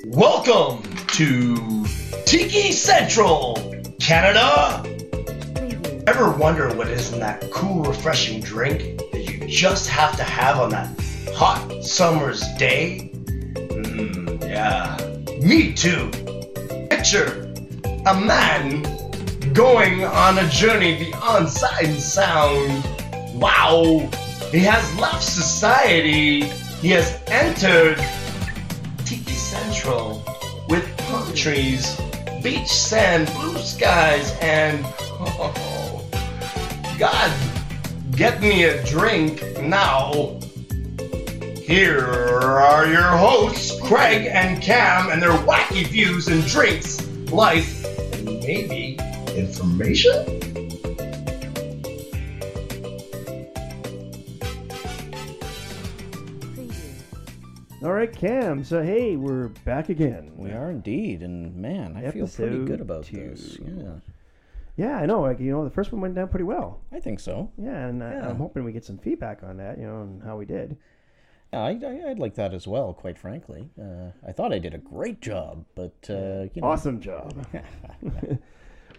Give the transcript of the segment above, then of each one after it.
Welcome to Tiki Central, Canada. Ever wonder what is in that cool, refreshing drink that you just have to have on that hot summer's day? Yeah, me too. Picture a man going on a journey beyond sight and sound. Wow, he has left society. He has entered Tiki Central with palm trees, beach sand, blue skies, and God, get me a drink now. Here are your hosts, Craig and Cam, and their wacky views and drinks, life, and maybe information? All right, Cam. So, hey, we're back again. We are indeed, and man, I feel pretty good about this. Yeah, I know. The first one went down pretty well. I think so. Yeah, and I'm hoping we get some feedback on that, and how we did. Yeah, I'd like that as well, quite frankly. I thought I did a great job, but, Awesome job.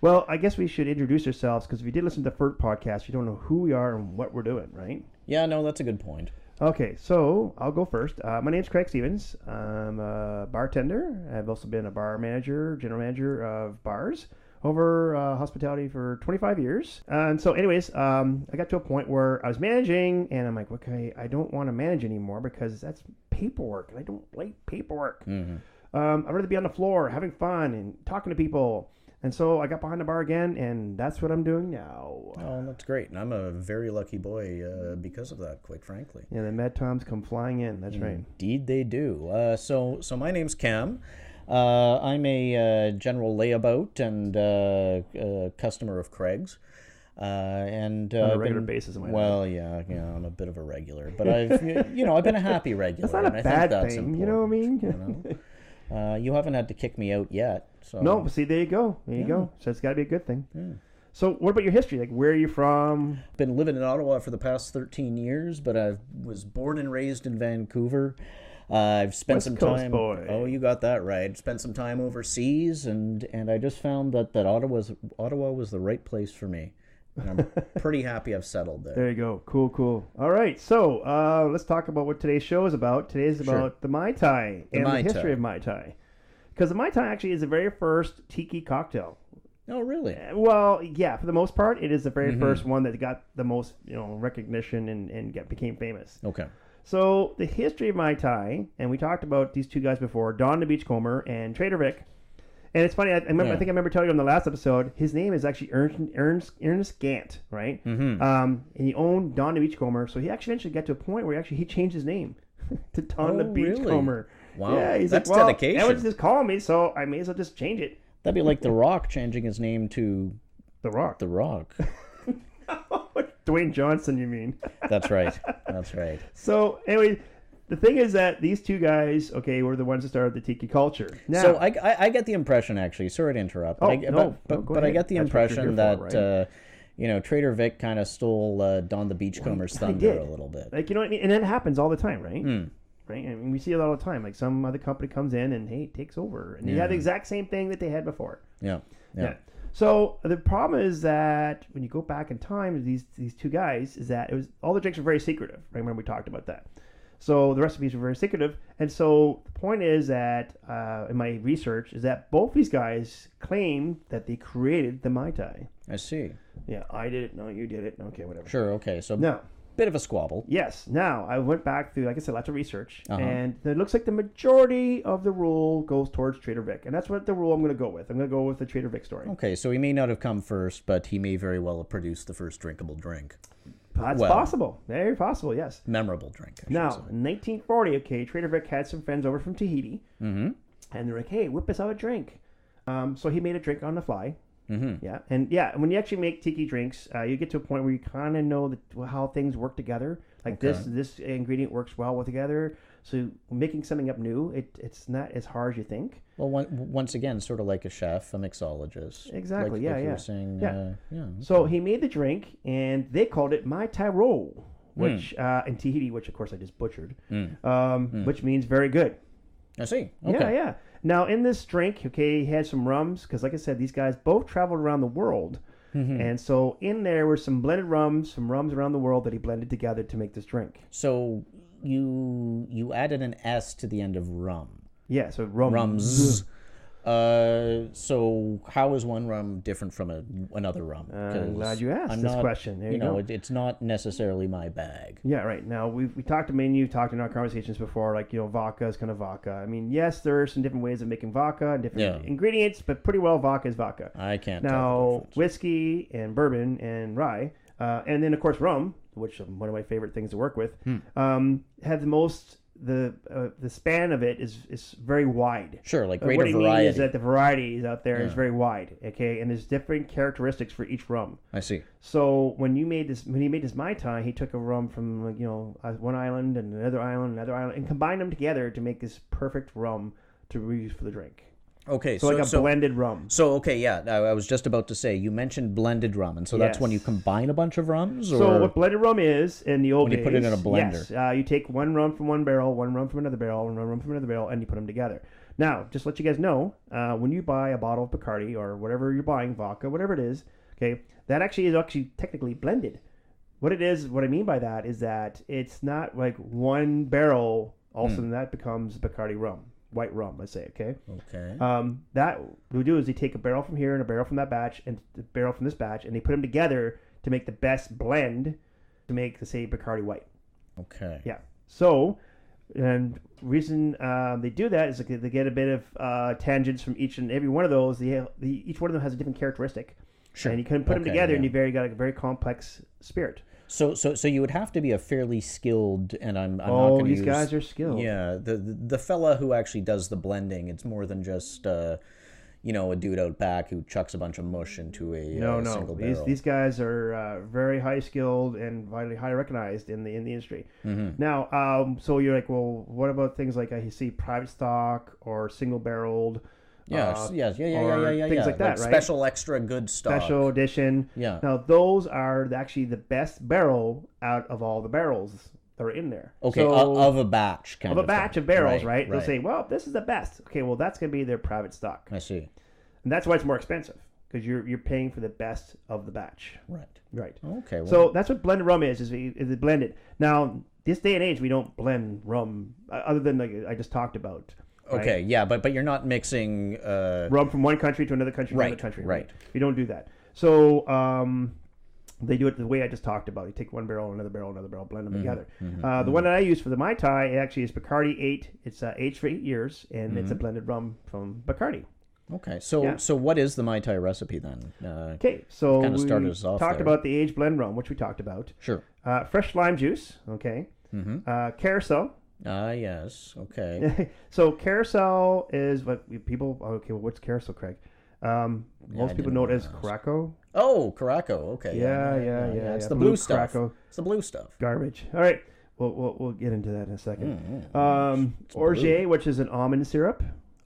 Well, I guess we should introduce ourselves, because if you did listen to the first podcast, you don't know who we are and what we're doing, right? Yeah, no, that's a good point. Okay, so I'll go first. My name's Craig Stevens. I'm a bartender. I've also been a bar manager, general manager of bars over hospitality for 25 years. And so anyways, I got to a point where I was managing, and I'm like, okay, I don't want to manage anymore because that's paperwork, and I don't like paperwork. Mm-hmm. I'd rather be on the floor having fun and talking to people. And so I got behind the bar again, and that's what I'm doing now. Oh, that's great. And I'm a very lucky boy because of that, quite frankly. Yeah, the Mad Toms come flying in. That's right. Indeed they do. So my name's Cam. I'm a general layabout and customer of Craig's. And on a regular basis, am I? Well, yeah, I'm a bit of a regular, but I've been a happy regular. That's not a bad thing, you know what I mean? You haven't had to kick me out yet. So. No, see, there you go. There you go. So it's got to be a good thing. Yeah. So what about your history? Like, where are you from? Been living in Ottawa for the past 13 years, but I was born and raised in Vancouver. I've spent West some Coast time. Boy. Oh, you got that right. Spent some time overseas, and I just found that Ottawa was the right place for me. And I'm pretty happy I've settled there. There you go. Cool. All right. So let's talk about what today's show is about. Today's about the Mai Tai and the history of Mai Tai. Because the Mai Tai actually is the very first tiki cocktail. Oh, really? Well, yeah, for the most part, it is the very first one that got the most recognition and became famous. Okay. So the history of Mai Tai, and we talked about these two guys before, Don the Beachcomber and Trader Vic. And it's funny, I think I remember telling you on the last episode, his name is actually Ernest Gant, right? Mm-hmm. And he owned Don the Beachcomber, so he actually eventually got to a point where he changed his name to Don the Beachcomber. Really? Wow, yeah, he's that's like, well, dedication. Everyone's just calling me, so I may as well just change it. That'd be like The Rock changing his name to The Rock. The Rock. Dwayne Johnson, you mean? That's right. So anyway, the thing is that these two guys, were the ones that started the tiki culture. Now, so I get the impression, actually, sorry to interrupt, but I get the impression that Trader Vic kind of stole Don the Beachcomber's thunder a little bit. Like, you know what I mean? And that happens all the time, right? Right? I mean, we see it all the time. Like, some other company comes in and, hey, takes over. And you have the exact same thing that they had before. Yeah. So the problem is that when you go back in time, these two guys, is that all the drinks were very secretive. Right? Remember we talked about that. So the recipes were very secretive. And so the point is that, in my research, is that both these guys claim that they created the Mai Tai. I see. Yeah, I did it. No, you did it. Okay, whatever. Sure, okay. So now, bit of a squabble. Yes. Now, I went back through, like I said, lots of research. And it looks like the majority of the rule goes towards Trader Vic. And that's what the rule I'm going to go with. I'm going to go with the Trader Vic story. Okay, so he may not have come first, but he may very well have produced the first drinkable drink. That's possible. Very possible, yes. Memorable drink, Now, in 1940, Trader Vic had some friends over from Tahiti. Mm-hmm. And they're like, hey, whip us out a drink. So he made a drink on the fly. Mm-hmm. Yeah, and when you actually make tiki drinks, you get to a point where you kind of know how things work together. Like this ingredient works well together. So making something up new, it's not as hard as you think. Well, once again, sort of like a chef, a mixologist. Exactly. Like you were saying, Okay. So he made the drink, and they called it Mai Tai, which in Tahiti, which of course I just butchered, which means very good. I see. Okay. Yeah. Now, in this drink, okay, he had some rums, because like I said, these guys both traveled around the world. And so in there were some blended rums, some rums around the world that he blended together to make this drink. So you added an S to the end of rum. Yeah, so rum. Rums. So how is one rum different from another rum? I'm glad you asked this question. There you know, go. it's not necessarily my bag. Yeah, right. Now, we talked, you've talked in our conversations before, like, vodka is kind of vodka. I mean, yes, there are some different ways of making vodka and different ingredients, but pretty well vodka is vodka. I can't now, tell the difference. Whiskey and bourbon and rye, and then, of course, rum, which is one of my favorite things to work with, have the most... The span of it is very wide. Sure, like greater what he variety. means is that the varieties out there is very wide. Okay, and there's different characteristics for each rum. I see. So when he made this Mai Tai, he took a rum from one island and another island, and combined them together to make this perfect rum to reuse for the drink. Okay, so like a blended rum. So I was just about to say, you mentioned blended rum, and so that's when you combine a bunch of rums. Or so what blended rum is in the old days? When you put it in a blender. Yes, you take one rum from one barrel, one rum from another barrel, and one rum from another barrel, and you put them together. Now, just to let you guys know, when you buy a bottle of Bacardi or whatever you're buying, vodka, whatever it is, okay, that is actually technically blended. What it is, what I mean by that is that it's not like one barrel. All of a sudden, that becomes Bacardi rum. White rum, let's say, okay? Okay. That what we do is they take a barrel from here and a barrel from that batch and a barrel from this batch, and they put them together to make the best blend to make, say, Bacardi White. Okay. Yeah. So, and reason they do that is they get a bit of tangents from each and every one of those. Each one of them has a different characteristic. Sure. And you can put them together, and you got a very complex spirit. So you would have to be a fairly skilled, and I'm not going to use... these guys are skilled. Yeah, the fella who actually does the blending, it's more than just, a dude out back who chucks a bunch of mush into a single barrel. These guys are very high skilled and highly recognized in the industry. Mm-hmm. Now, so you're like, well, what about things like I see private stock or single barreled? Yes, things like that, right? Special extra good stock. Special edition. Yeah. Now, those are actually the best barrel out of all the barrels that are in there. Okay, so, of a batch, kind of a batch of barrels, right? Right? They'll say, well, this is the best. Okay, well, that's going to be their private stock. I see. And that's why it's more expensive, because you're paying for the best of the batch. Right. Okay. Well, so that's what blended rum is it blended. Now, this day and age, we don't blend rum, other than like I just talked about. Right? Okay, yeah, but you're not mixing... rum from one country to another country to another country. Right. We don't do that. So they do it the way I just talked about. You take one barrel, another barrel, blend them together. The one that I use for the Mai Tai actually is Bacardi 8. It's aged for 8 years, and it's a blended rum from Bacardi. Okay, so what is the Mai Tai recipe then? Okay, so kind of started us off talked about the aged blend rum, which we talked about. Sure. Fresh lime juice, okay. Carousel. Yes, okay. So carousel is what people... Okay, well, what's carousel, Craig? Most people know it as Caraco. Oh, Caraco, okay. Yeah. It's the blue stuff. Caraco. It's the blue stuff. Garbage. All right, we'll get into that in a second. Orgeat, which is an almond syrup.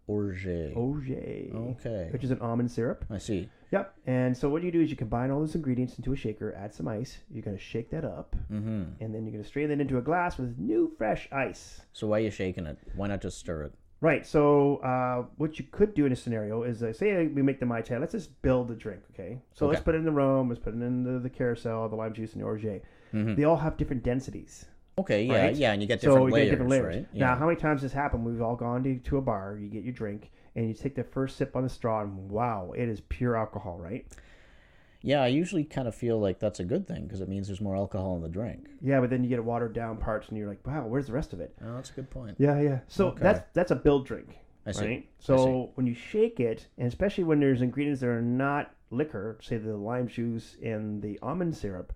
Orgeat. Okay. Which is an almond syrup. I see. Yep. And so what you do is you combine all those ingredients into a shaker, add some ice. You're going to shake that up, and then you're going to strain that into a glass with new fresh ice. So why are you shaking it? Why not just stir it? Right. So what you could do in a scenario is say we make the Mai Tai. Let's just build the drink, okay? So let's put it in the rum. Let's put it in the carousel, the lime juice, and the orgeat. They all have different densities. Okay, yeah, right? and you get different layers, get different layers. Right? Now, how many times this happened? We've all gone to a bar, you get your drink, and you take the first sip on the straw, and wow, it is pure alcohol, right? Yeah, I usually kind of feel like that's a good thing, because it means there's more alcohol in the drink. Yeah, but then you get watered down parts, and you're like, wow, where's the rest of it? Oh, that's a good point. Yeah. So that's a build drink, I see. Right? So when you shake it, and especially when there's ingredients that are not liquor, say the lime juice and the almond syrup,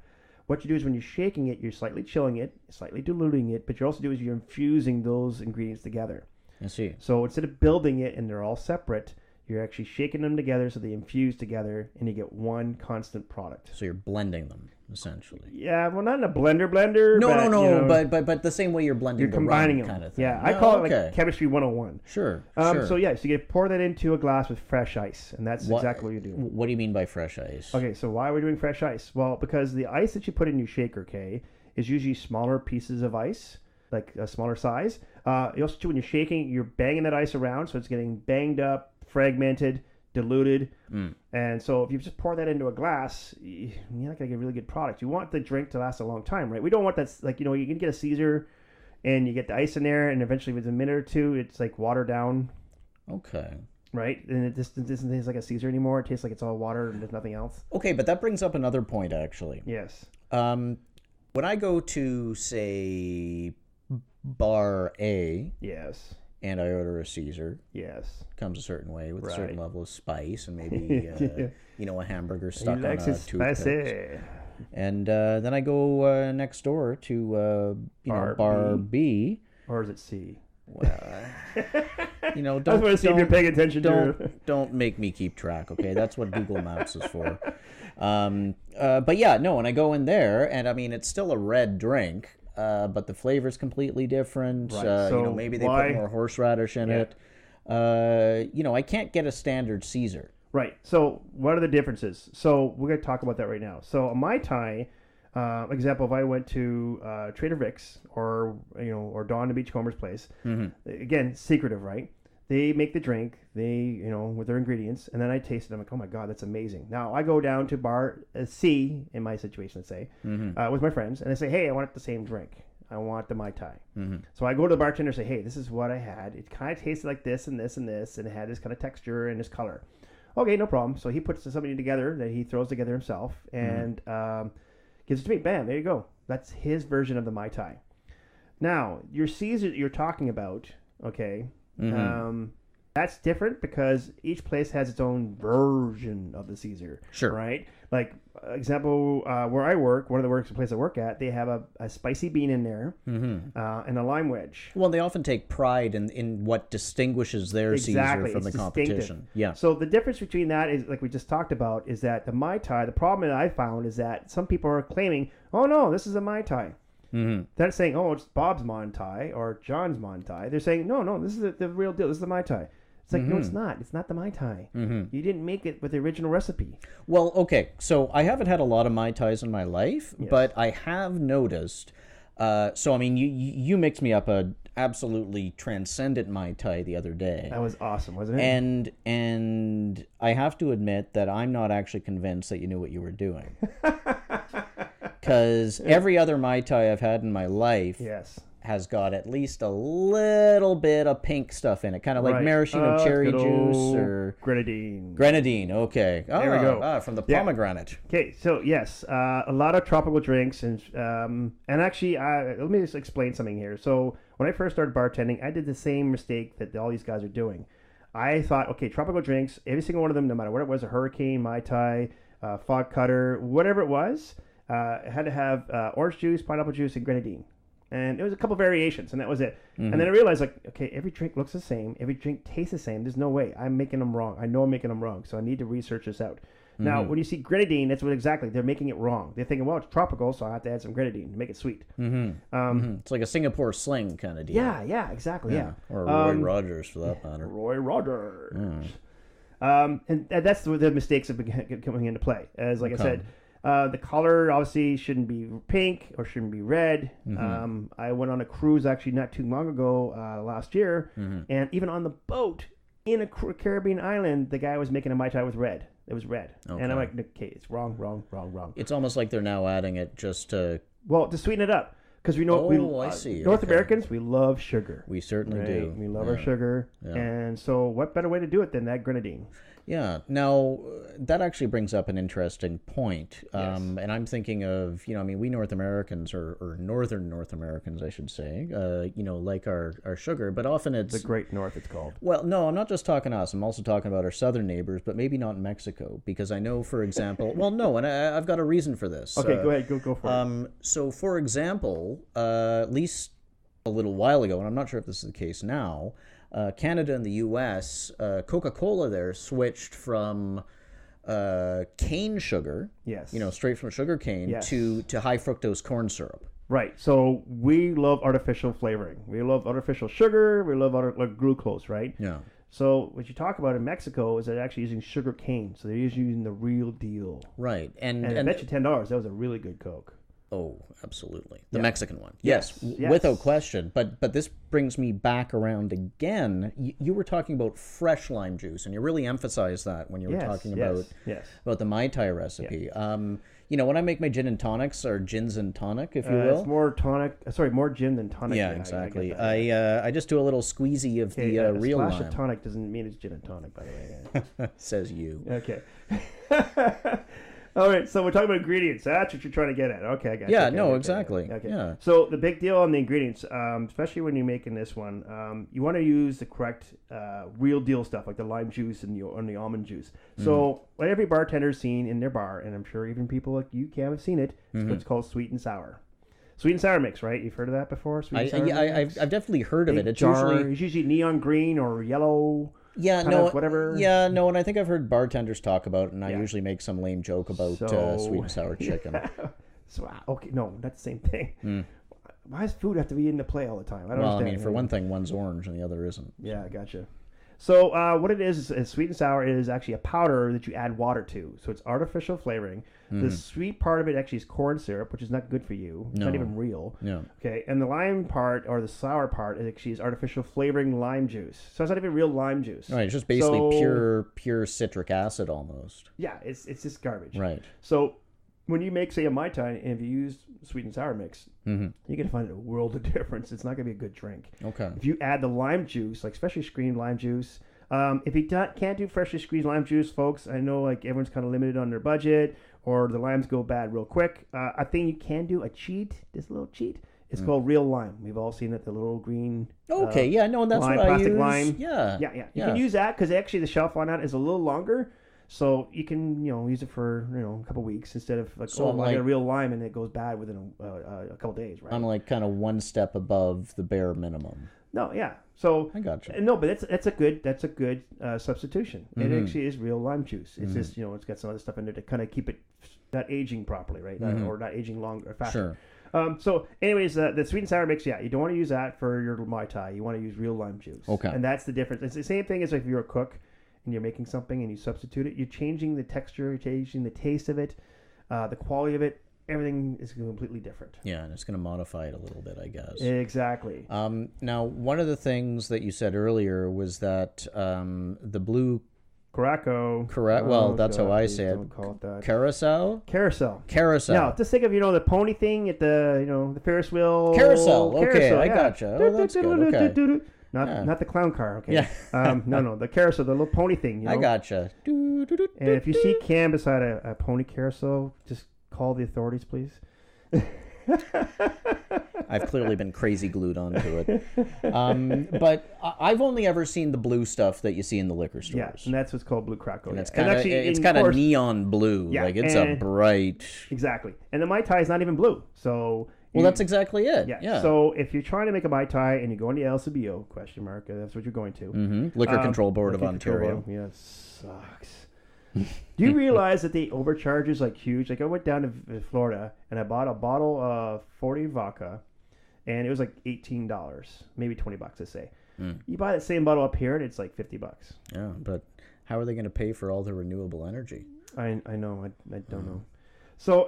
what you do is when you're shaking it, you're slightly chilling it, slightly diluting it, but you also do is you're infusing those ingredients together. I see. So instead of building it and they're all separate, you're actually shaking them together so they infuse together and you get one constant product. So you're blending them, essentially. Yeah, well, not in a blender. No, but the same way you're blending you're combining them, them. Kind of thing. Yeah, I call it like Chemistry 101. Sure. So you pour that into a glass with fresh ice, and that's exactly what you do. What do you mean by fresh ice? Okay, so why are we doing fresh ice? Well, because the ice that you put in your shaker, is usually smaller pieces of ice. like a smaller size. You also, too, when you're shaking, you're banging that ice around, so it's getting banged up, fragmented, diluted. And so if you just pour that into a glass, you're not going to get a really good product. You want the drink to last a long time, right? We don't want that, like, you can get a Caesar and you get the ice in there, and eventually within a minute or two, it's like watered down. Okay. Right? And it just doesn't taste like a Caesar anymore. It tastes like it's all water and there's nothing else. Okay, but that brings up another point, actually. Yes. When I go to, say, bar A, Yes. and I order a Caesar, Yes. comes a certain way with a Right. certain level of spice, and maybe a hamburger stuck on a toothpick. And then I go next door to bar B. Or is it C? Well, I just want to see if you're paying attention to. Don't make me keep track, okay? That's what Google Maps is for. But yeah, no, and I go in there, and I mean, it's still a red drink, but the flavor's completely different. Right. So Maybe they put more horseradish in it. I can't get a standard Caesar. Right. So what are the differences? So we're going to talk about that right now. So a Mai Tai, example, if I went to Trader Vic's or Dawn the Beachcomber's place, again, secretive, right? They make the drink, with their ingredients, and then I taste it. I'm like, oh my God, that's amazing. Now I go down to bar C, in my situation, let's say, with my friends, and I say, hey, I want the same drink. I want the Mai Tai. So I go to the bartender and say, hey, this is what I had. It kind of tasted like this and this and this, and it had this kind of texture and this color. Okay, no problem. So he puts something together that he throws together himself and gives it to me. Bam, there you go. That's his version of the Mai Tai. Now, your Caesar that you're talking about, okay, that's different because each place has its own version of the Caesar. Sure. Right? Like, example, where I work, one of the places I work at, they have a spicy bean in there and a lime wedge. Well, they often take pride in what distinguishes their Caesar from the competition. Yeah. So the difference between that is, like we just talked about, is that the Mai Tai, the problem that I found is that some people are claiming, oh no, this is a Mai Tai. They're not saying, oh, it's Bob's Mai Tai or John's Mai Tai. They're saying, no, this is the real deal. This is the Mai Tai. It's like, no, it's not. It's not the Mai Tai. You didn't make it with the original recipe. Well, okay. So I haven't had a lot of Mai Tais in my life, but I have noticed. So, I mean, you mixed me up a absolutely transcendent Mai Tai the other day. That was awesome, wasn't it? And I have to admit that I'm not actually convinced that you knew what you were doing. Because every other Mai Tai I've had in my life has got at least a little bit of pink stuff in it, kind of like maraschino cherry juice or Grenadine. Grenadine, okay. There we go. From the pomegranate. Okay, so yes, a lot of tropical drinks, and actually, let me just explain something here. So when I first started bartending, I did the same mistake that all these guys are doing. I thought, okay, tropical drinks, every single one of them, no matter what it was, a hurricane, Mai Tai, fog cutter, whatever it was, it had to have orange juice, pineapple juice, and Grenadine. And it was a couple variations, and that was it. And then I realized, like, okay, every drink looks the same. Every drink tastes the same. There's no way. I'm making them wrong. I know I'm making them wrong, so I need to research this out. Now, when you see Grenadine, that's what exactly. They're making it wrong. They're thinking, well, it's tropical, so I have to add some Grenadine to make it sweet. It's like a Singapore sling kind of deal. Yeah, exactly, yeah. Or Roy Rogers, for that matter. Roy Rogers. And that's the mistakes that are coming into play. As like I said, the color obviously shouldn't be pink or shouldn't be red. I went on a cruise actually not too long ago, last year, and even on the boat in a Caribbean island, the guy was making a Mai Tai with red. It was red, and I'm like, okay, it's wrong. It's almost like they're now adding it just to sweeten it up. Because we know, I see. North Americans, we love sugar. We certainly do. We love our sugar, and so what better way to do it than that Grenadine? Yeah. Now, that actually brings up an interesting point. And I'm thinking of, we North Americans, or Northern North Americans, I should say, like our sugar, but often it's... The Great North, it's called. Well, no, I'm not just talking us. I'm also talking about our southern neighbors, but maybe not in Mexico, because I know, for example... well, no, and I've got a reason for this. Okay, go ahead. Go for it. So, for example, at least a little while ago, and I'm not sure if this is the case now... Canada and the U.S., Coca-Cola there switched from cane sugar, straight from sugar cane, to high fructose corn syrup. Right. So we love artificial flavoring. We love artificial sugar. We love like glucose, right? Yeah. So what you talk about in Mexico is they're actually using sugar cane. So they're using the real deal. Right. And I bet you $10. That was a really good Coke. Oh, absolutely. The Mexican one. Yes. Without question. But this brings me back around again. You were talking about fresh lime juice, and you really emphasized that when you were talking about the Mai Tai recipe. When I make my gin and tonics, or gins and tonic, if you will. It's more tonic. Sorry, more gin than tonic. Yeah, exactly. I just do a little squeezy of the real lime. A splash of tonic doesn't mean it's gin and tonic, by the way. Says you. Okay. All right, so we're talking about ingredients. That's what you're trying to get at. Okay, I got you. Yeah, Okay. Exactly. Okay. Yeah. So the big deal on the ingredients, especially when you're making this one, you want to use the correct real deal stuff, like the lime juice and the almond juice. So what every bartender's seen in their bar, and I'm sure even people like you, Cam, have seen it, is what's called sweet and sour. Sweet and sour mix, right? You've heard of that before? Sweet and sour mix? I've definitely heard of it. It's usually neon green or yellow. Whatever. Yeah, no, and I think I've heard bartenders talk about it, and I usually make some lame joke about sweet and sour chicken. Okay, no, that's the same thing. Why does food have to be into play all the time? I don't understand. I mean, for one thing, one's orange and the other isn't. Yeah, I gotcha. So what it is sweet and sour is actually a powder that you add water to. So it's artificial flavoring. The sweet part of it actually is corn syrup, which is not good for you. It's not even real. No. Okay, and the lime part, or the sour part, is actually artificial flavoring lime juice. So it's not even real lime juice. Right, it's just basically pure citric acid almost. Yeah, it's just garbage. Right. So when you make, say, a Mai Tai, and if you use sweet and sour mix, you're going to find a world of difference. It's not going to be a good drink. Okay. If you add the lime juice, like freshly screened lime juice, if you can't do freshly squeezed lime juice, folks, I know like everyone's kind of limited on their budget, or the limes go bad real quick. I think you can do a cheat, this little cheat. It's called real lime. We've all seen it, the little green. Okay, and that's lime, what I use. plastic lime. Yeah. You can use that because actually the shelf on that is a little longer. So you can, use it for, a couple weeks instead of like, I got a real lime and it goes bad within a couple days, right? I'm like kind of one step above the bare minimum. No, yeah. So I got you. No, but that's a good substitution. It actually is real lime juice. It's just it's got some other stuff in there to kind of keep it not aging properly, right? Or not aging longer or faster. Sure. So, anyways, the sweet and sour mix, you don't want to use that for your Mai Tai. You want to use real lime juice. Okay. And that's the difference. It's the same thing as if you're a cook and you're making something and you substitute it. You're changing the texture, you're changing the taste of it, the quality of it. Everything is completely different. Yeah, and it's going to modify it a little bit, I guess. Exactly. Now, one of the things that you said earlier was that the blue... Caraco. Well, that's how I say it. Don't call it that. Carousel? Carousel. Carousel. Now, just think of, the pony thing at the the Ferris wheel. Carousel. Okay, I gotcha. Oh, that's good. Okay. Not the clown car, okay? Yeah. No, the carousel, the little pony thing. I gotcha. And if you see Cam beside a pony carousel, just call the authorities, please. I've clearly been crazy glued onto it. But I've only ever seen the blue stuff that you see in the liquor stores. Yeah, and that's what's called blue craco. And it's kind of neon blue. Yeah, like it's a bright... Exactly. And the Mai Tai is not even blue. So... Well, that's exactly it. Yeah. So if you're trying to make a Mai Tai and you go on the LCBO, that's what you're going to. Liquor Control Board of Ontario. Yeah, sucks. Do you realize that the overcharge is like huge? Like I went down to Florida and I bought a bottle of 40 vodka and it was like $18, maybe $20, let's say. You buy that same bottle up here and it's like $50. Yeah, but how are they going to pay for all the renewable energy? I know. I don't know. So,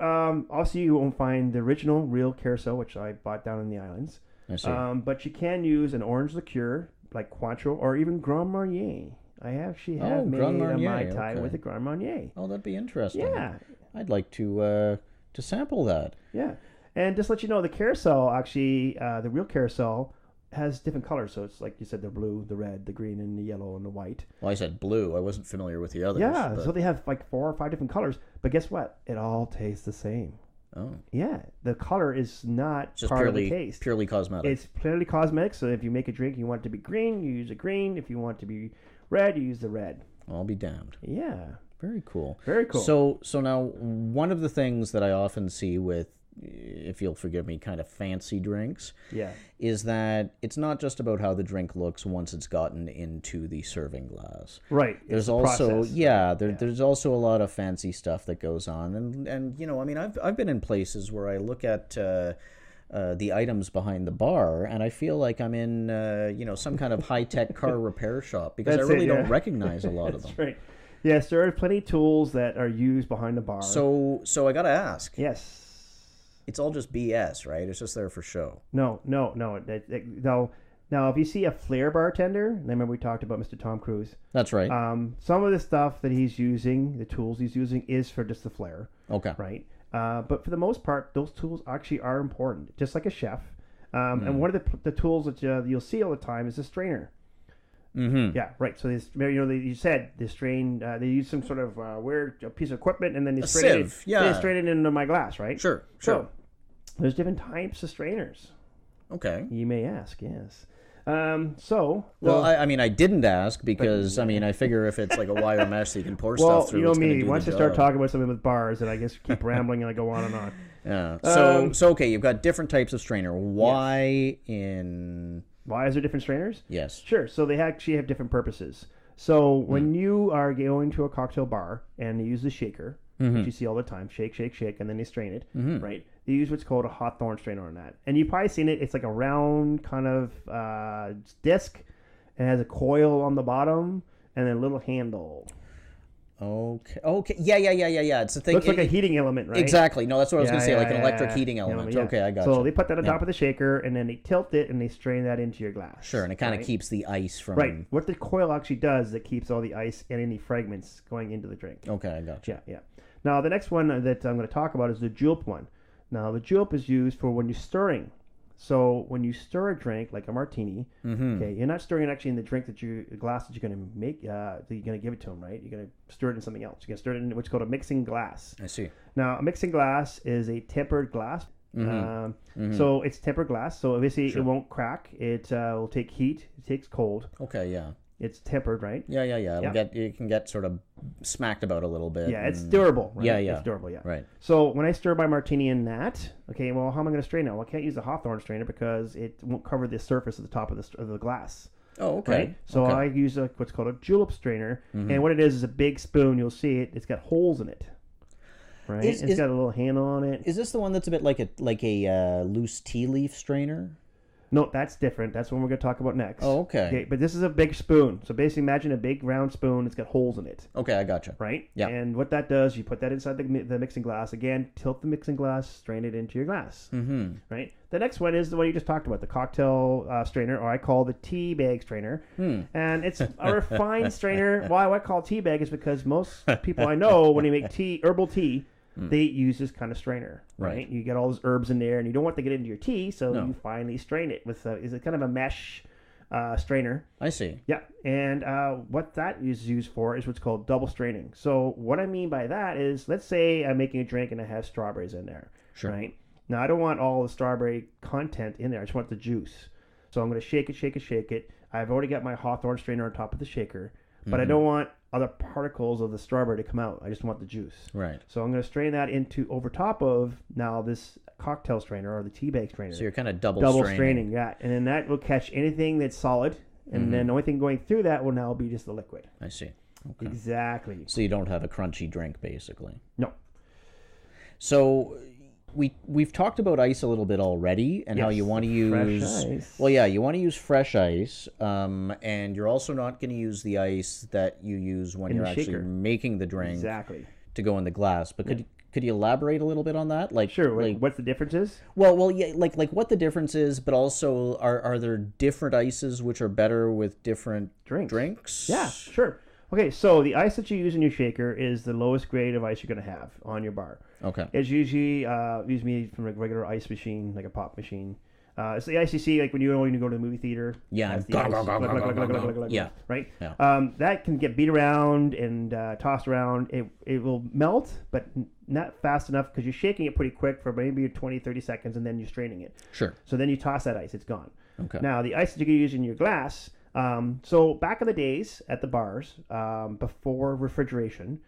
also you won't find the original real carousel, which I bought down in the islands. I see. But you can use an orange liqueur, like Cointreau, or even Grand Marnier. I actually have made a Mai Tai with a Grand Marnier. Oh, that'd be interesting. Yeah. I'd like to sample that. Yeah. And just let you know, the carousel, actually, the real carousel has different colors. So it's like you said, the blue, the red, the green, and the yellow, and the white. Well, I said blue. I wasn't familiar with the others. Yeah, so they have like 4 or 5 different colors. But guess what? It all tastes the same. Oh. Yeah, the color is not just part of the taste. Purely cosmetic. It's purely cosmetic. So if you make a drink, you want it to be green, you use a green. If you want it to be red, you use the red. I'll be damned. Yeah. Very cool. Very cool. So now, one of the things that I often see with, if you'll forgive me, kind of fancy drinks, is that it's not just about how the drink looks once it's gotten into the serving glass. Right. There's also there's also a lot of fancy stuff that goes on, and I mean, I've been in places where I look at the items behind the bar, and I feel like I'm in some kind of high-tech car repair shop because I really don't recognize a lot of them. That's right. Yes, there are plenty of tools that are used behind the bar. So I got to ask. Yes. It's all just BS, right? It's just there for show. No. Now, if you see a flair bartender, remember we talked about Mr. Tom Cruise. That's right. Some of the stuff that he's using, the tools he's using, is for just the flair. Okay. Right. But for the most part, those tools actually are important, just like a chef. And one of the tools that you'll see all the time is a strainer. Mm-hmm. Yeah, right. So you said they strain. They use some sort of weird piece of equipment, and then they strain it. Yeah. They strain it into my glass, right? Sure. So there's different types of strainers. Okay. You may ask, yes. Well, I mean, I didn't ask because I figure if it's like a wire mesh, so you can pour stuff through. You know it's me. do Once I start talking about something with bars, and I just keep rambling and I go on and on. Yeah. So okay, you've got different types of strainer. Why is there different strainers? Yes. Sure. So they actually have different purposes. So when you are going to a cocktail bar and they use the shaker, which you see all the time, shake, shake, shake, and then they strain it, right? They use what's called a hawthorn strainer on that. And you've probably seen it. It's like a round kind of disc. It has a coil on the bottom and a little handle. Okay. Yeah. It's the thing. Looks like a heating element, right? Exactly. No, that's what I was going to say, like an electric heating element. Yeah. Okay, I got So you. they put that on top of the shaker, and then they tilt it, and they strain that into your glass. Sure, and it kind of keeps the ice from... Right. What the coil actually does is it keeps all the ice and any fragments going into the drink. Okay, I got you. Yeah. Now, the next one that I'm going to talk about is the julep one. Now, the julep is used for when you're stirring. So when you stir a drink, like a martini, okay, you're not stirring it actually in the glass that you're going to make, that you're going to give it to them, right? You're going to stir it in something else. You're going to stir it in what's called a mixing glass. I see. Now, a mixing glass is a tempered glass. So it's tempered glass. So obviously it won't crack. It will take heat. It takes cold. Okay, yeah. It's tempered, right? Yeah. It can get sort of smacked about a little bit. Yeah, it's durable, right? Yeah. It's durable, yeah. Right. So when I stir my martini in that, okay, well, how am I going to strain it? Well, I can't use the hawthorn strainer because it won't cover the surface of the top of the glass. Oh, okay. Right? So I use what's called a julep strainer, and what it is a big spoon. You'll see it. It's got holes in it. Right? It's got a little handle on it. Is this the one that's a bit like a loose tea leaf strainer? No, that's different. That's what we're going to talk about next. Oh, okay. But this is a big spoon. So basically, imagine a big round spoon. It's got holes in it. Okay, I gotcha. Right? Yeah. And what that does, you put that inside the mixing glass. Again, tilt the mixing glass, strain it into your glass. Mm-hmm. Right? The next one is the one you just talked about, the cocktail strainer, or I call the tea bag strainer. And it's a refined strainer. Why I call tea bag is because most people I know, when they make herbal tea, they use this kind of strainer, right? You get all those herbs in there, and you don't want to get into your tea, so you finally strain it with is it kind of a mesh strainer. I see. Yeah, and what that is used for is what's called double straining. So what I mean by that is, let's say I'm making a drink and I have strawberries in there, right? Now I don't want all the strawberry content in there. I just want the juice. So I'm going to shake it. I've already got my hawthorn strainer on top of the shaker, but I don't want other particles of the strawberry to come out. I just want the juice. Right. So I'm going to strain that into over top of now this cocktail strainer or the tea bag strainer. So you're kind of double straining, yeah. And then that will catch anything that's solid, and then the only thing going through that will now be just the liquid. I see. Okay. Exactly. So you don't have a crunchy drink, basically. No. So we've talked about ice a little bit already, and how you want to use fresh ice. Well, yeah, you want to use fresh ice, and you're also not going to use the ice that you use when you're actually making the drink to go in the glass. But could you elaborate a little bit on that? Like, sure. Like what the difference is? Well, yeah. Like what the difference is, but also are there different ices which are better with different drinks? Yeah, sure. Okay, so the ice that you use in your shaker is the lowest grade of ice you're going to have on your bar. Okay. It's usually made from a regular ice machine, like a pop machine. It's the ice you see like when you go to the movie theater. Yeah. Yeah. Right? Yeah. That can get beat around and tossed around. It will melt, but not fast enough because you're shaking it pretty quick for maybe 20, 30 seconds, and then you're straining it. Sure. So then you toss that ice. It's gone. Okay. Now, the ice that you can use in your glass... so back in the days at the bars, before refrigeration,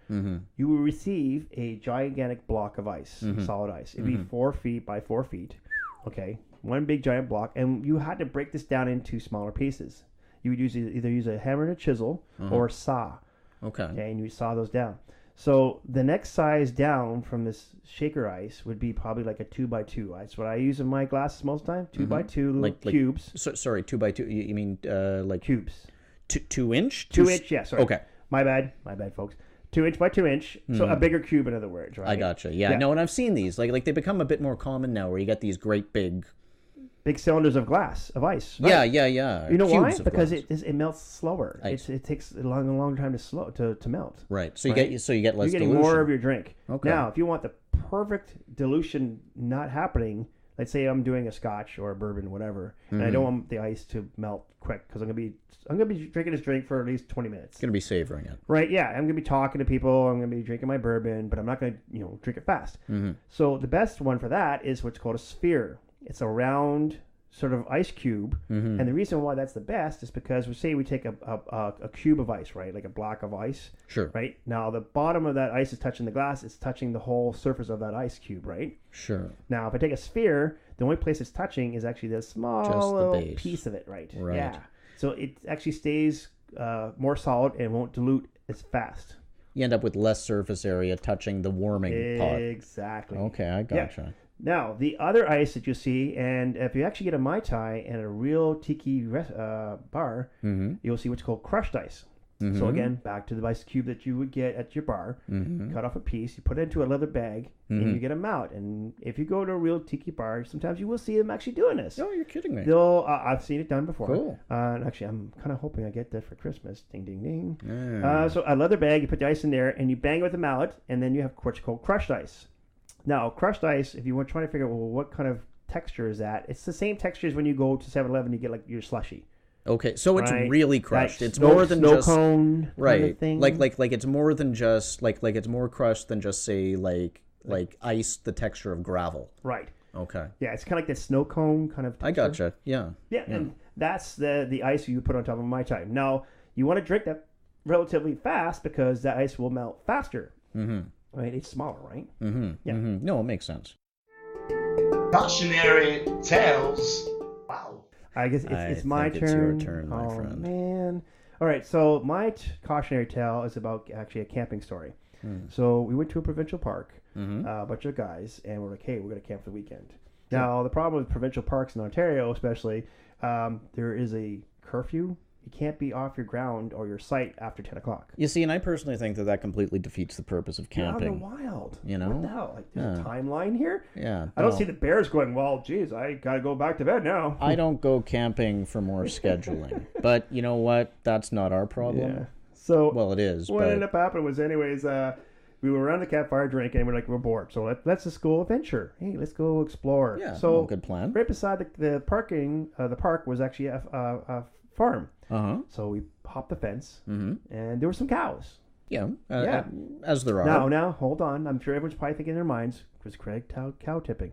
you would receive a gigantic block of ice, solid ice. It'd be 4 feet by 4 feet. Okay. One big giant block. And you had to break this down into smaller pieces. You would either use a hammer and a chisel or a saw. Okay. And you would saw those down. So the next size down from this shaker ice would be probably like a 2x2. That's what I use in my glasses most of the time. 2x2 little cubes. Sorry, 2x2. You mean like cubes? 2 inch? 2 inch. Yeah. Sorry. Okay. My bad, folks. 2-inch by 2-inch, so a bigger cube, in other words, right? I gotcha. Yeah, no, and I've seen these. Like they become a bit more common now, where you get these great big cylinders of ice. Right? Yeah. You know Cubes why? of Because glass. it melts slower. It takes a long time to melt. Right. So you get less You're getting dilution. more of your drink. Okay. Now, if you want the perfect dilution not happening, let's say I'm doing a scotch or a bourbon, whatever, and I don't want the ice to melt quick because I'm gonna be drinking this drink for at least 20 minutes. Gonna be savoring it. Right? Yeah, I'm gonna be talking to people. I'm gonna be drinking my bourbon, but I'm not gonna drink it fast. So the best one for that is what's called a sphere. It's a round sort of ice cube, and the reason why that's the best is because we take a cube of ice, right, like a block of ice. Sure. Right now, the bottom of that ice is touching the glass. It's touching the whole surface of that ice cube, right? Sure. Now, if I take a sphere, the only place it's touching is actually the small Just the little base. piece of it, right? Right. Yeah. So it actually stays more solid and won't dilute as fast. You end up with less surface area touching the warming pot. Exactly. Okay, I gotcha. Yeah. Now, the other ice that you see, and if you actually get a Mai Tai at a real tiki bar, you'll see what's called crushed ice. So again, back to the ice cube that you would get at your bar. Cut off a piece, you put it into a leather bag, and you get them out. And if you go to a real tiki bar, sometimes you will see them actually doing this. Oh, you're kidding me. I've seen it done before. Cool. And actually, I'm kind of hoping I get that for Christmas. Ding, ding, ding. Yeah. So a leather bag, you put the ice in there, and you bang it with a mallet, and then you have what's called crushed ice. Now, crushed ice, if you want trying to figure out, well, what kind of texture is that? It's the same texture as when you go to 7-Eleven, you get like your slushy. Okay, so it's Right. really crushed. Like It's more than snow just cone right. kind of thing. Like it's more than just like it's more crushed than just say like ice the texture of gravel. Right. Okay. Yeah, it's kind of like the snow cone kind of texture. I gotcha. Yeah. Yeah, and that's the ice you put on top of Mai Tai. Now, you want to drink that relatively fast because that ice will melt faster. Right? It's smaller, right? Yeah. No, it makes sense. Cautionary tales. Wow. I guess it's my think it's turn. your turn, my friend. Man. All right, so my cautionary tale is about actually a camping story. So we went to a provincial park, a bunch of guys, and we're like, hey, we're going to camp for the weekend. Now, the problem with provincial parks in Ontario, especially, there is a curfew. You can't be off your ground or your site after 10 o'clock. You see, and I personally think that completely defeats the purpose of camping. Out in the wild. You know? What the hell? Like, there's a timeline here? Yeah. I don't see the bears going, well, geez, I got to go back to bed now. I don't go camping for more scheduling. But you know what? That's not our problem. Yeah. So, Well, it is. what but ended up happening was, anyways, we were around the campfire drinking, and we're like, we're bored. So let's just go adventure. Hey, let's go explore. Yeah, So well, good plan. right beside the park was actually a farm. So we hopped the fence, and there were some cows. Yeah. Yeah. As there are. Now, hold on. I'm sure everyone's probably thinking in their minds, was Craig cow tipping?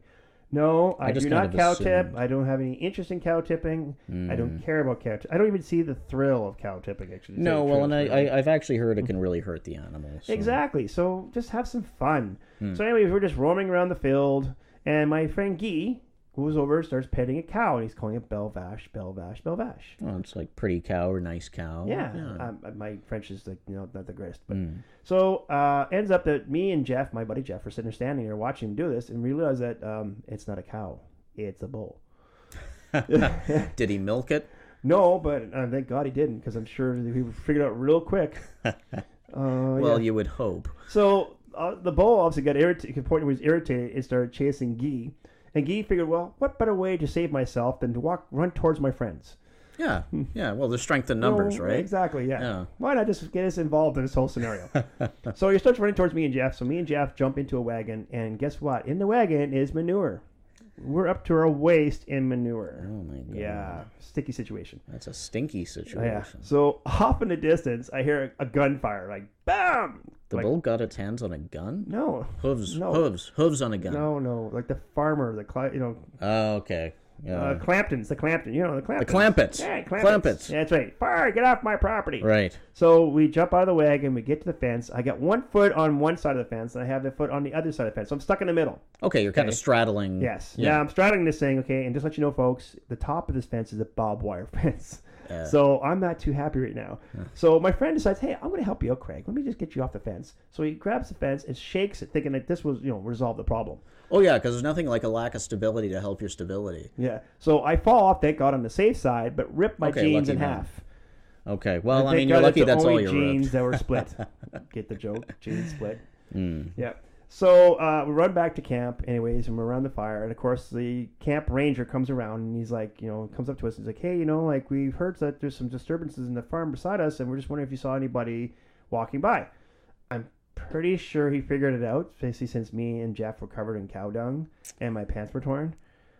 No, I just do not kind of cow tip. assumed. I don't have any interest in cow tipping. I don't care about cow tipping. I don't even see the thrill of cow tipping, actually. to No, tell you the well, and truth, really. I've actually heard it can really hurt the animals. So. Exactly. So just have some fun. So anyways, we're just roaming around the field, and my friend Guy goes over and starts petting a cow, and he's calling it Belle Vache, Belle Vache, Belle Vache. Well, it's like pretty cow or nice cow. Yeah. My French is like not the greatest, but so ends up that me and Jeff, my buddy Jeff, are sitting there standing there watching him do this, and realize that it's not a cow, it's a bull. Did he milk it? No, but thank God he didn't, because I'm sure he figured it out real quick. Well, you would hope. So the bull obviously got irritated. To the point where he was irritated and started chasing Guy. And Guy figured, well, what better way to save myself than to run towards my friends? Yeah. Yeah. Well, there's strength in numbers, No, right? Exactly, yeah. Yeah. Why not just get us involved in this whole scenario? So he starts running towards me and Jeff. So me and Jeff jump into a wagon. And guess what? In the wagon is manure. We're up to our waist in manure. Oh, my God. Yeah, sticky situation. That's a stinky situation. Yeah. So off in the distance, I hear a gunfire, like, BAM! The bull got its hands on a gun? No. Hooves. No. Hooves on a gun. No. Like the farmer, Oh, okay. Yeah. Clamptons, the Clampton, the Clamptons. The Clampets. Yeah, Clampets. Yeah, that's right. Fire, get off my property. Right. So we jump out of the wagon, we get to the fence. I got 1 foot on one side of the fence, and I have the foot on the other side of the fence. So I'm stuck in the middle. Okay, you're kind of straddling. Yes. Yeah. Now I'm straddling this thing, okay, and just let you know, folks, the top of this fence is a barbed wire fence. So I'm not too happy right now. So my friend decides, hey, I'm going to help you out, Craig. Let me just get you off the fence. So he grabs the fence and shakes it, thinking that this will, resolve the problem. Oh, yeah, because there's nothing like a lack of stability to help your stability. Yeah. So I fall off, thank God, on the safe side, but rip my jeans lucky in man. half. Okay. Well, I Thank mean, God you're lucky it's the that's all only you jeans wrote. that were split. Get the joke? Jeans split. Mm. Yeah. So we run back to camp anyways, and we're around the fire. And, of course, the camp ranger comes around, and he's like, comes up to us and he's like, hey, like, we've heard that there's some disturbances in the farm beside us, and we're just wondering if you saw anybody walking by. I'm pretty sure he figured it out, basically since me and Jeff were covered in cow dung and my pants were torn.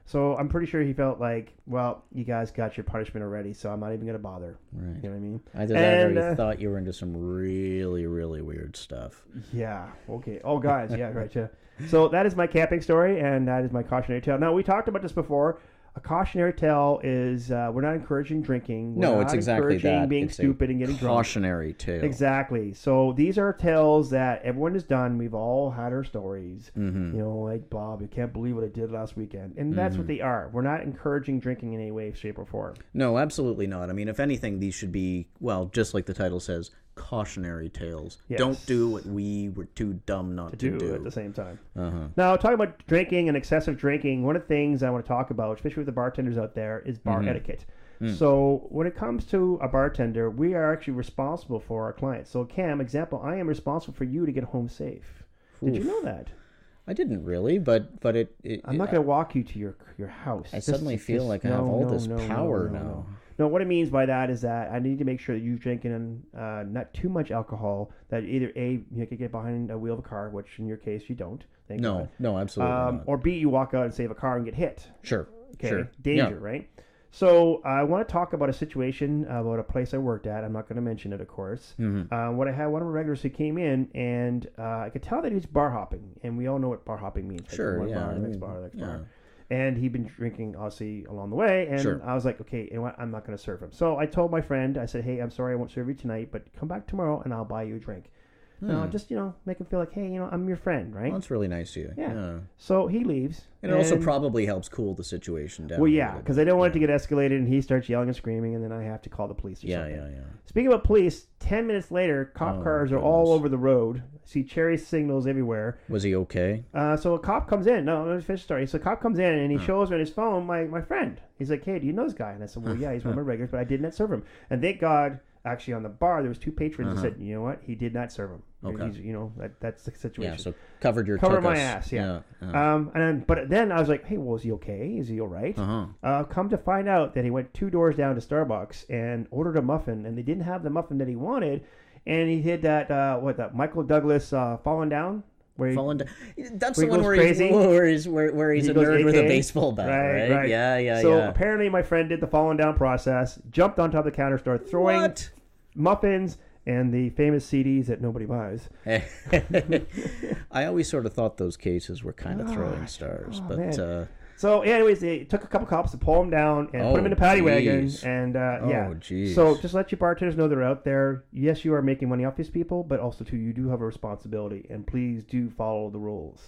So I'm pretty sure he felt like, well, you guys got your punishment already, so I'm not even going to bother. Right. You know what I mean? Either that or he thought you were into some really, really weird stuff. Yeah. Okay. Oh, guys. Yeah. Right. Yeah. So that is my camping story, and that is my cautionary tale. Now, we talked about this before. A cautionary tale is we're not encouraging drinking. We're it's not exactly encouraging that. being It's stupid and getting drunk. Cautionary tale. Exactly. So these are tales that everyone has done. We've all had our stories. Mm-hmm. Like Bob, you can't believe what I did last weekend. And that's what they are. We're not encouraging drinking in any way, shape, or form. No, absolutely not. I mean, if anything, these should be, well, just like the title says, cautionary tales. Yes. Don't do what we were too dumb not to do. At the same time. Uh-huh. Now, talking about drinking and excessive drinking, one of the things I want to talk about, especially with the bartenders out there, is bar etiquette. So when it comes to a bartender, we are actually responsible for our clients. So Cam, example, I am responsible for you to get home safe. Did you know that? I didn't really, but it I'm not going to walk you to your house. I suddenly feel like I have all this power now. No, what it means by that is that I need to make sure that you're drinking not too much alcohol. That either A, you can get behind a wheel of a car, which in your case you don't. Thank God. No, absolutely not. Or B, you walk out and save a car and get hit. Sure. Okay, Sure. danger, right? So I want to talk about a situation about a place I worked at. I'm not going to mention it, of course. What I had one of my regulars who came in, and I could tell that he was bar hopping, and we all know what bar hopping means. Right? Sure, One yeah. bar, the next bar, the next bar. And he'd been drinking, obviously, along the way. And I was like, okay, you know what? I'm not going to serve him. So I told my friend, I said, hey, I'm sorry I won't serve you tonight, but come back tomorrow and I'll buy you a drink. No, just, make him feel like, hey, I'm your friend, right? Well, that's really nice of you. Yeah. So he leaves. And it also probably helps cool the situation down. Well, yeah, because I don't want it to get escalated and he starts yelling and screaming and then I have to call the police or something. Yeah. Speaking about police, 10 minutes later, cop cars are all over the road. I see cherry signals everywhere. Was he okay? So a cop comes in. No, let me finish the story. So a cop comes in and he shows me on his phone my friend. He's like, hey, do you know this guy? And I said, well, yeah, he's one of my regulars, but I did not serve him. And thank God, actually on the bar, there was two patrons that said, you know what? He did not serve him. Okay. That's the situation. Yeah, so cover my ass, yeah. But then I was like, hey, well, is he okay? Is he all right? Come to find out that he went 2 doors down to Starbucks and ordered a muffin, and they didn't have the muffin that he wanted, and he did that, Michael Douglas falling down? That's the one where he's a nerd with a baseball bat, right? Yeah. So apparently my friend did the falling down process, jumped on top of the counter, started throwing muffins and the famous CDs that nobody buys. I always sort of thought those cases were kind of throwing stars, but so anyways, they took a couple cops to pull him down and put him in a paddy wagon, and so just let your bartenders know they're out there. Yes, you are making money off these people, but also too, you do have a responsibility, and please do follow the rules.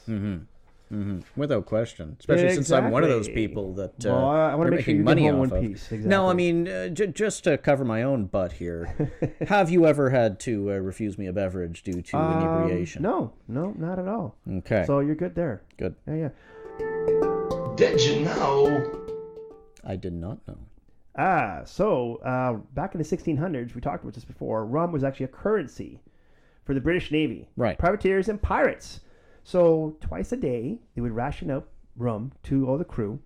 Without question, especially since I'm one of those people that I want to make sure you money get home off one of. piece. Exactly. Now, I mean, just to cover my own butt here, have you ever had to refuse me a beverage due to inebriation? No, not at all. Okay. So you're good there. Good. Yeah. Did you know? I did not know. So back in the 1600s, we talked about this before, rum was actually a currency for the British Navy. Right. Privateers and pirates. So twice a day, they would ration up rum to all the crew.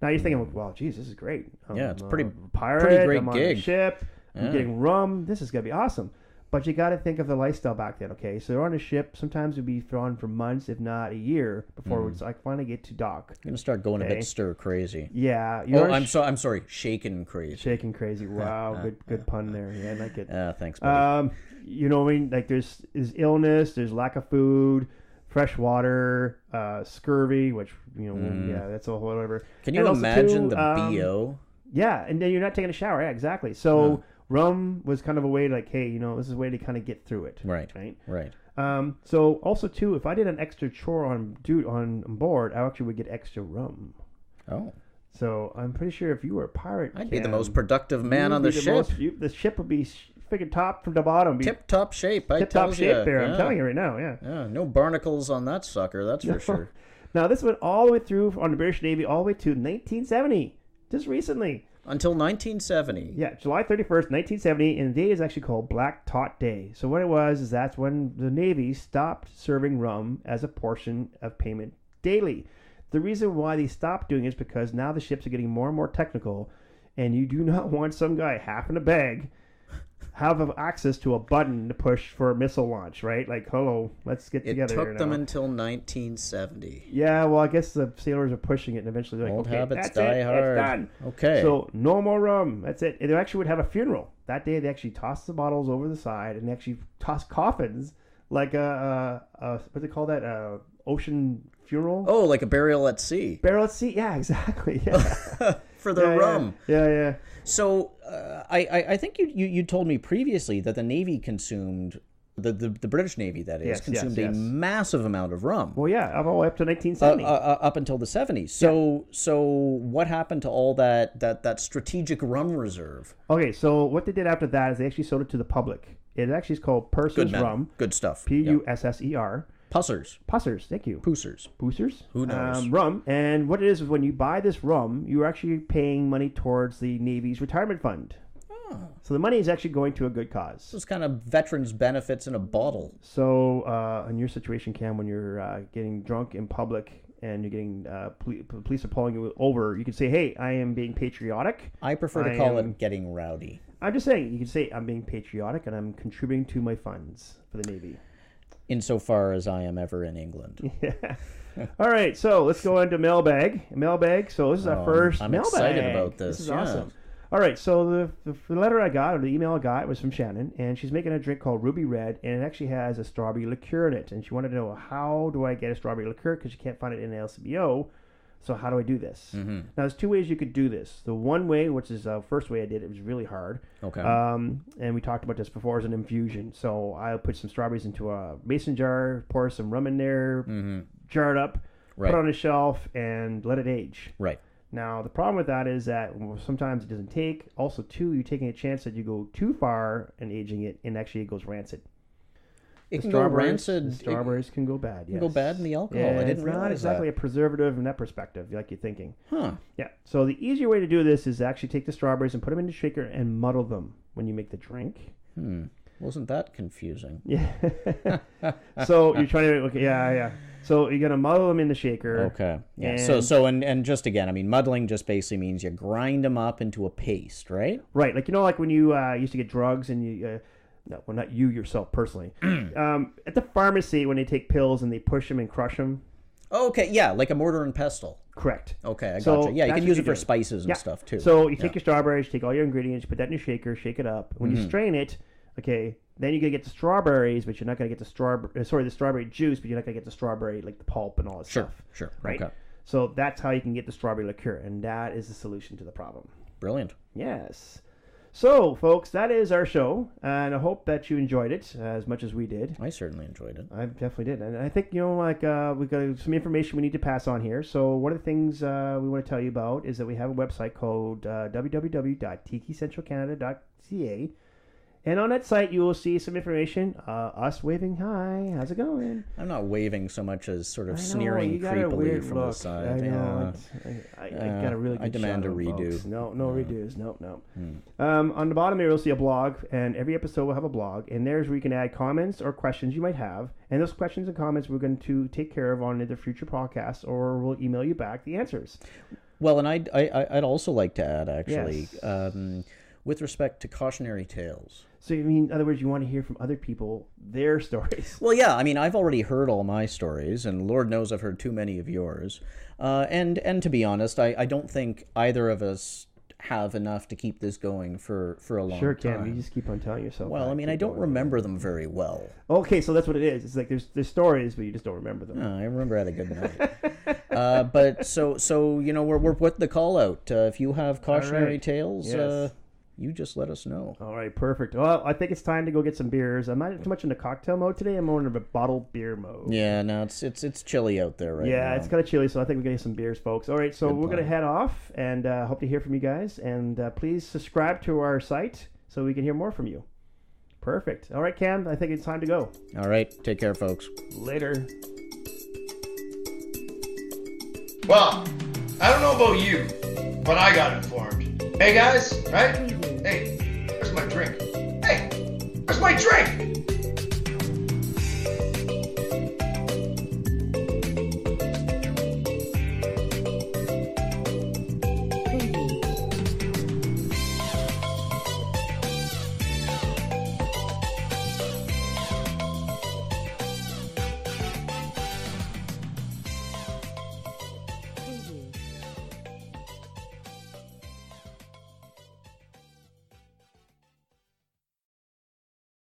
Now you're thinking, well, geez, this is great. It's pretty pirate, great I'm on gig. a ship, I'm getting rum. This is going to be awesome. But you got to think of the lifestyle back then, okay? So they're on a ship. Sometimes it'd be thrown for months, if not a year, before it's like finally get to dock. I'm going to start going a bit stir crazy. Yeah. I'm sorry. Shaken crazy. Shaken crazy. Wow. good pun there. Yeah, I like it. Thanks, buddy. You know what I mean? Like there's illness, there's lack of food, fresh water, scurvy, which, that's a whole whatever. Can you imagine the BO? Yeah, and then you're not taking a shower. Yeah, exactly. So rum was kind of a way to like, hey, this is a way to kind of get through it. Right. So also too, if I did an extra chore on board, I actually would get extra rum. Oh. So I'm pretty sure if you were a pirate, I'd be the most productive man on the ship. The ship would be figured top from the bottom. Tip-top shape, Tip-top shape there, I'm telling you right now, Yeah, no barnacles on that sucker, that's for sure. Now, this went all the way through on the British Navy, all the way to 1970. just recently. Until 1970. Yeah, July 31st, 1970, and the day is actually called Black Tot Day. So what it was is that's when the Navy stopped serving rum as a portion of payment daily. The reason why they stopped doing it is because now the ships are getting more and more technical, and you do not want some guy half in a bag have access to a button to push for a missile launch, right? Like, hello, let's get together. It took them until 1970. Yeah, well, I guess the sailors are pushing it, and eventually they're like, Old okay, habits that's die it, hard. it's done. Okay. So no more rum. That's it. And they actually would have a funeral that day. They actually toss the bottles over the side and actually toss coffins like what do they call that? Ocean funeral. Oh, like a burial at sea. Burial at sea. Yeah, exactly. Yeah. For the rum. Yeah. So I think you told me previously that the Navy consumed, the British Navy, that is, consumed a massive amount of rum. Well, yeah, all the way up to 1970. Up until the 70s. So what happened to all that strategic rum reserve? Okay, so what they did after that is they actually sold it to the public. It actually is called Purser's Rum. Good stuff. Pusser. Pussers, thank you. Poosers. Who knows? Rum. And what it is when you buy this rum, you're actually paying money towards the Navy's retirement fund. Oh. So the money is actually going to a good cause. So it's kind of veterans benefits in a bottle. So in your situation, Cam, when you're getting drunk in public and you're getting police are pulling you over, you can say, hey, I am being patriotic. I prefer to call it getting rowdy. I'm just saying, you can say I'm being patriotic and I'm contributing to my funds for the Navy. Insofar as I am ever in England. Yeah. All right, so let's go into mailbag. So this is our first I'm mailbag. excited about this. This is awesome. All right, so the letter I got, or the email I got, was from Shannon, and she's making a drink called Ruby Red, and it actually has a strawberry liqueur in it. And she wanted to know, how do I get a strawberry liqueur? Because you can't find it in the LCBO. So how do I do this? Mm-hmm. Now, there's two ways you could do this. The one way, which is the first way I did, it was really hard. Okay. And we talked about this before as an infusion. So I'll put some strawberries into a mason jar, pour some rum in there, jar it up, put it on a shelf, and let it age. Right. Now, the problem with that is that sometimes it doesn't take. Also, too, you're taking a chance that you go too far in aging it, and actually it goes rancid. It can go rancid. The strawberries can go bad, yes. Can go bad in the alcohol. Yeah, I didn't realize not exactly a preservative in that perspective, like you're thinking. Huh. Yeah. So the easier way to do this is actually take the strawberries and put them in the shaker and muddle them when you make the drink. Wasn't that confusing? Yeah. So you're trying to, okay, yeah. So you're going to muddle them in the shaker. Okay. Yeah. And just again, I mean, muddling just basically means you grind them up into a paste, right? Right. Like, like when you used to get drugs and you... No, well, not you yourself personally. At the pharmacy, when they take pills and they push them and crush them. Oh, okay, yeah, like a mortar and pestle. Correct. Okay, I gotcha. Yeah, you can use it for spices and stuff too. So you take your strawberries, take all your ingredients, put that in your shaker, shake it up. When you strain it, okay, then you're gonna get the strawberries, but you're not gonna get the strawberry juice, but you're not gonna get the strawberry, like the pulp and all that stuff. Sure. Right. Okay. So that's how you can get the strawberry liqueur, and that is the solution to the problem. Brilliant. Yes. So, folks, that is our show, and I hope that you enjoyed it as much as we did. I certainly enjoyed it. I definitely did, and I think, we got some information we need to pass on here. So one of the things we want to tell you about is that we have a website called www.tikicentralcanada.ca, and on that site you will see some information. Us waving hi. How's it going? I'm not waving so much as sort of sneering creepily from the side. I know. I got a really good I demand a redo. Folks. No redos. No. On the bottom here, you'll see a blog, and every episode will have a blog, and there's where you can add comments or questions you might have, and those questions and comments we're going to take care of on either future podcasts, or we'll email you back the answers. Well, and I'd also like to add, actually, yes. With respect to cautionary tales. So, you mean, in other words, you want to hear from other people, their stories? Well, yeah. I mean, I've already heard all my stories, and Lord knows I've heard too many of yours. And to be honest, I don't think either of us have enough to keep this going for a long time. Sure can. You just keep on telling yourself. Well, I mean, I don't remember them very well. Okay, so that's what it is. It's like there's stories, but you just don't remember them. I remember I had a good night. But so we're with the call out. If you have cautionary tales, yes. You just let us know. All right, perfect. Well, I think it's time to go get some beers. I'm not too much into cocktail mode today. I'm more in a bottled beer mode. Yeah, no, it's chilly out there right now. Yeah, it's kind of chilly, so I think we're going to get some beers, folks. All right, so we're going to head off, and hope to hear from you guys. And please subscribe to our site so we can hear more from you. Perfect. All right, Cam, I think it's time to go. All right, take care, folks. Later. Well, I don't know about you, but I got informed. Hey guys, right? Hey, where's my drink? Hey, where's my drink?